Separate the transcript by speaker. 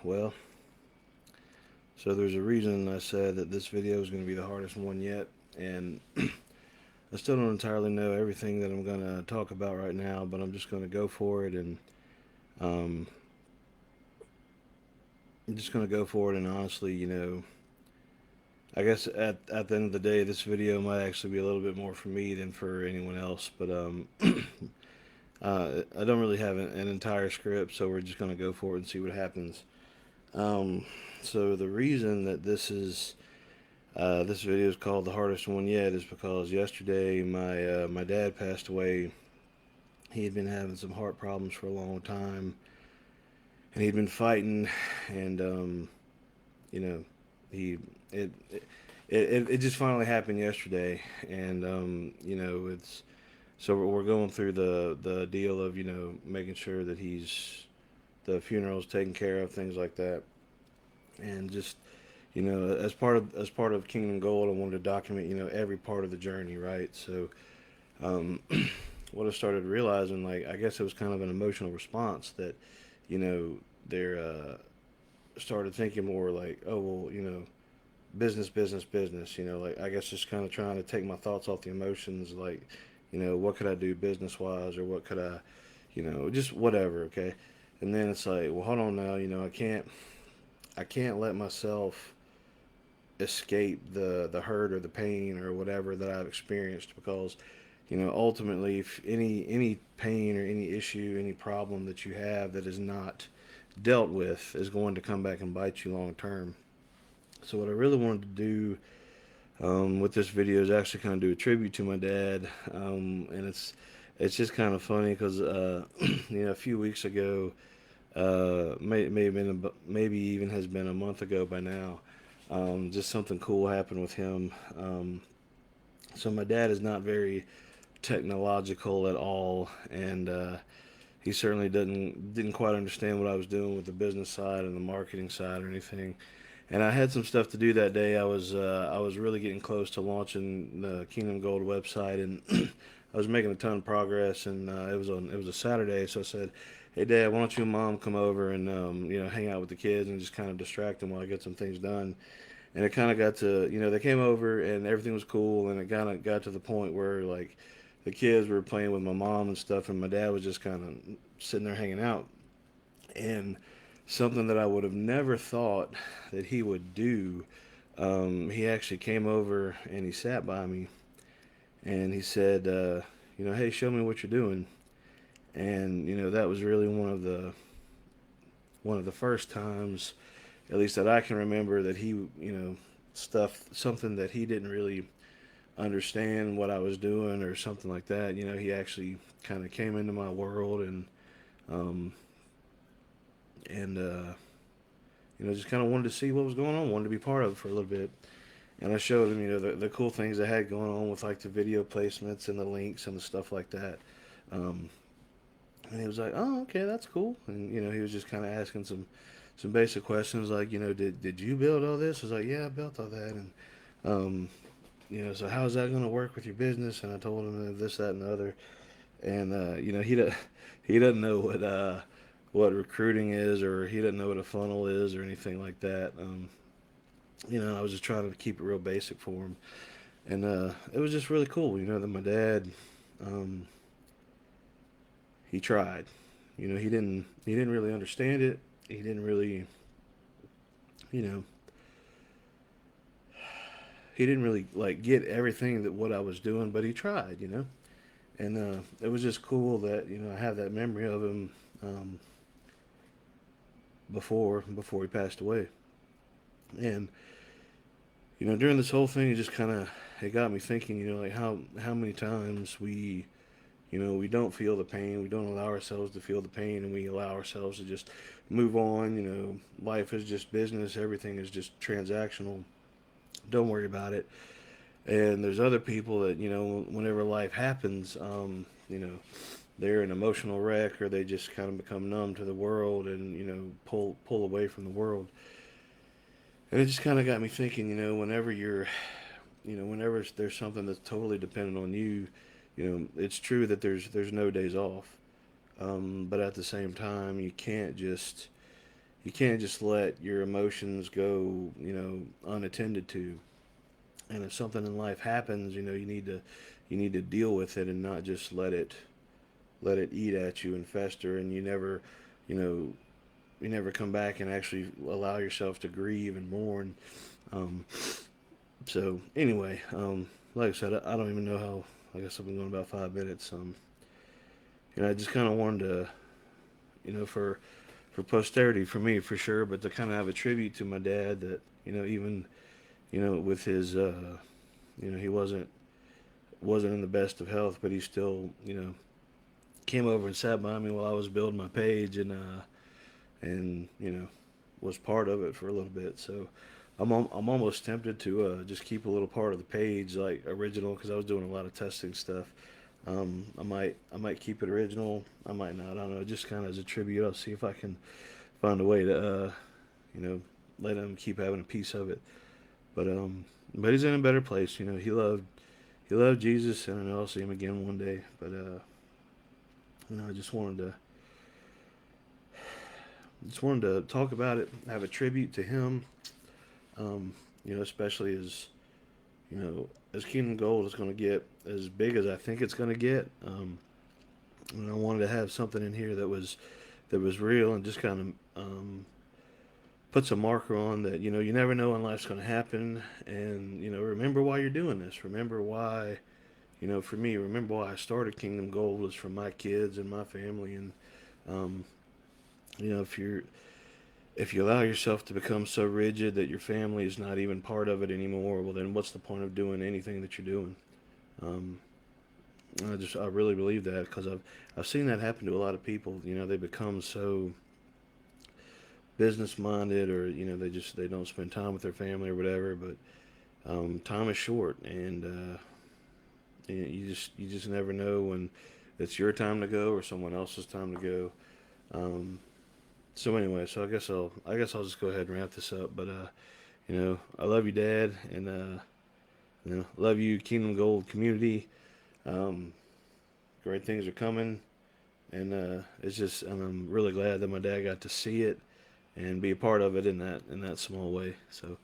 Speaker 1: Well, so there's a reason I said that this video is going to be the hardest one yet, and I still don't entirely know everything that I'm going to talk about right now, but I'm just going to go for it, and um, I'm just going to go for it. And honestly, I guess at the end of the day, this video might actually be a little bit more for me than for anyone else. But I don't really have an entire script, so we're just going to go for it and see what happens. Um, so the reason that this video is called the hardest one yet is because yesterday my dad passed away. He had been having some heart problems for a long time, and he'd been fighting, and you know he it just finally happened yesterday, and it's so we're going through the deal of making sure that the funeral's taken care of, things like that, and just as part of Kingdom Gold, I wanted to document every part of the journey, right? So um, what I started realizing, like, I guess it was kind of an emotional response that you know they're started thinking more like, oh well, business, business, business. Like, I guess just kind of trying to take my thoughts off the emotions, like, what could I do business wise, or what could I, just whatever, okay. And then it's like, well, hold on now, I can't let myself escape the hurt or the pain or whatever that I've experienced, because ultimately, if any pain or any issue, any problem that you have that is not dealt with is going to come back and bite you long term. So what I really wanted to do with this video is actually kind of do a tribute to my dad, and it's just kind of funny because a few weeks ago, maybe even has been a month ago by now. Just something cool happened with him. So my dad is not very technological at all, and he certainly didn't quite understand what I was doing with the business side and the marketing side or anything. And I had some stuff to do that day. I was really getting close to launching the Kingdom Gold website, and I was making a ton of progress. And it was a Saturday, so I said, "Hey, Dad, why don't you and Mom come over and hang out with the kids and just kind of distract them while I get some things done." And it kind of got to they came over and everything was cool, and it kind of got to the point where, like, the kids were playing with my mom and stuff, and my dad was just kind of sitting there hanging out. And something that I would have never thought that he would do, he actually came over and he sat by me, and he said, "Hey, show me what you're doing." And that was really one of the first times, at least that I can remember, that he something that he didn't really understand what I was doing or something like that. He actually kind of came into my world, um, and just kind of wanted to see what was going on, wanted to be part of it for a little bit. And I showed him, the cool things I had going on with, like, the video placements and the links and the stuff like that. Um, and he was like, "Oh, okay, that's cool." And he was just kind of asking some basic questions, like, did you build all this? I was like, "Yeah, I built all that." And um, so how's that going to work with your business? And I told him this, that, and the other. And he doesn't know what recruiting is, or he doesn't know what a funnel is, or anything like that. I was just trying to keep it real basic for him, and it was just really cool. That my dad, um, he tried. He didn't really understand it. He didn't really, you know, he didn't really, like, get everything that what I was doing, but he tried. And it was just cool that I have that memory of him, before he passed away. And during this whole thing, it just kind of it got me thinking. Like, how many times we don't feel the pain, we don't allow ourselves to feel the pain, and we allow ourselves to just move on. Life is just business, everything is just transactional. Don't worry about it. And there's other people that whenever life happens, they're an emotional wreck, or they just kind of become numb to the world, and pull away from the world. And it just kind of got me thinking. Whenever there's something that's totally dependent on you, it's true that there's no days off. But at the same time, you can't just you can't just let your emotions go, unattended to. And if something in life happens, you need to deal with it and not just let it eat at you and fester, and you know, you never come back and actually allow yourself to grieve and mourn. Um, so anyway, like I said, I don't even know how. I guess I've been going about 5 minutes. I just kind of wanted to, for posterity, for me for sure, but to kind of have a tribute to my dad that even with his he wasn't in the best of health, but he still came over and sat by me while I was building my page, and was part of it for a little bit. So I'm almost tempted to just keep a little part of the page like original because I was doing a lot of testing stuff. I might keep it original. I might not. I don't know. Just kind of as a tribute. I'll see if I can find a way to you know let him keep having a piece of it. But he's in a better place. He loved Jesus, and I'll see him again one day. But I just wanted to talk about it, have a tribute to him. Especially as Kingdom Gold is going to get as big as I think it's going to get. And I wanted to have something in here that was real and just kind of puts a marker on that. You never know when life's going to happen, and remember why you're doing this. Remember why. For me, remember why I started Kingdom Gold was for my kids and my family, and um, if you allow yourself to become so rigid that your family is not even part of it anymore, well, then what's the point of doing anything that you're doing? Um, I really believe that because I've seen that happen to a lot of people. They become so business minded, or they don't spend time with their family or whatever. But time is short, and you just never know when it's your time to go or someone else's time to go. So anyway, so I guess I'll just go ahead and wrap this up. But I love you, Dad, and love you, Kingdom Gold community. Um, Great things are coming, and and I'm really glad that my dad got to see it and be a part of it in that small way. So